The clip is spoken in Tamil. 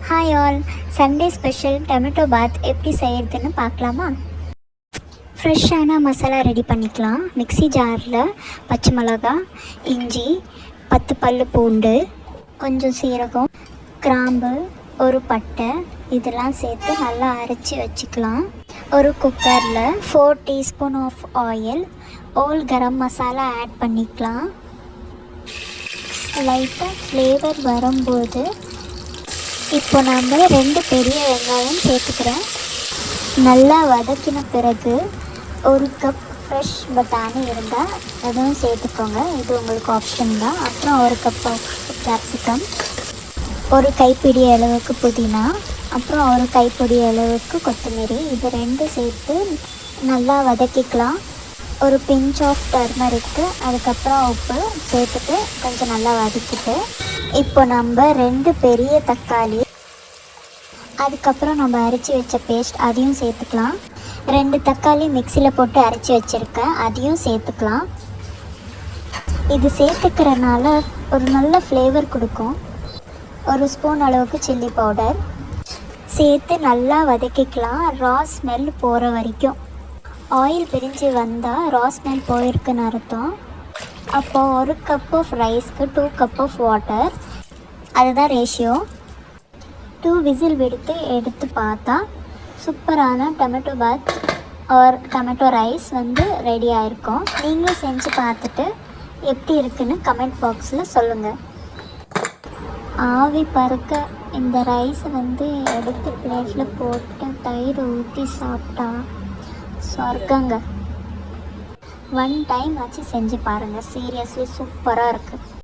Hi all, Sunday special tomato bath எப்படி செய்கிறதுன்னு பார்க்கலாமா? ஃப்ரெஷ்ஷான மசாலா ரெடி பண்ணிக்கலாம். மிக்ஸி ஜாரில் பச்சை மிளகா, இஞ்சி, 10 பல் பூண்டு, கொஞ்சம் சீரகம், கிராம்பு, ஒரு பட்டை இதெல்லாம் சேர்த்து நல்லா அரைச்சி வச்சுக்கலாம். ஒரு குக்கரில் 4 teaspoon of oil, whole garam masala add பண்ணிக்கலாம். லைட்டாக ஃப்ளேவர் வரும்போது இப்போ நம்ம 2 பெரிய வெங்காயம் சேர்த்துக்கிறேன். நல்லா வதக்கின பிறகு ஒரு கப் ஃப்ரெஷ் பட்டாணி இருந்தால் அதுவும் சேர்த்துக்கோங்க, இது உங்களுக்கு ஆப்ஷன் தான். அப்புறம் ஒரு கப் ஆஃப் கேப்சிகம், ஒரு கைப்பிடி அளவுக்கு புதினா, அப்புறம் ஒரு கைப்பிடி அளவுக்கு கொத்தமல்லி, இது 2 சேர்த்து நல்லா வதக்கிக்கலாம். ஒரு பிஞ்ச் ஆஃப் டர்மரிக்கு, அதுக்கப்புறம் உப்பு சேர்த்துட்டு கொஞ்சம் நல்லா வதக்கிட்டு இப்போ நம்ம 2 பெரிய தக்காளி, அதுக்கப்புறம் நம்ம அரைச்சி வச்ச பேஸ்ட் அதையும் சேர்த்துக்கலாம். 2 தக்காளி மிக்சியில் போட்டு அரைச்சி வச்சுருக்கேன், அதையும் சேர்த்துக்கலாம். இது சேர்த்துக்கிறனால ஒரு நல்ல ஃப்ளேவர் கொடுக்கும். ஒரு ஸ்பூன் அளவுக்கு சில்லி பவுடர் சேர்த்து நல்லா வதக்கிக்கலாம், ரா ஸ்மெல் போகிற வரைக்கும். ஆயில் பிரிஞ்சு வந்தால் ரா ஸ்மெல் போயிருக்குன்னு அர்த்தம். அப்போது ஒரு கப் ஆஃப் ரைஸ்க்கு 2 கப் ஆஃப் வாட்டர், அதுதான் ரேஷியோ. 2 விசில் எடுத்து பார்த்தா சூப்பரான tomato bath or tomato rice ready ஆகிருக்கும். நீங்களும் செஞ்சு பார்த்துட்டு எப்படி இருக்குன்னு கமெண்ட் பாக்ஸில் சொல்லுங்கள். ஆவி பறக்க இந்த ரைஸ் எடுத்து பிளேட்டில் போட்டு தயிர் ஊற்றி சாப்பிட்டா சொர்க்கங்க. 1 டைம் ஆச்சு செஞ்சு பாருங்கள், சீரியஸ்லி சூப்பராக இருக்குது.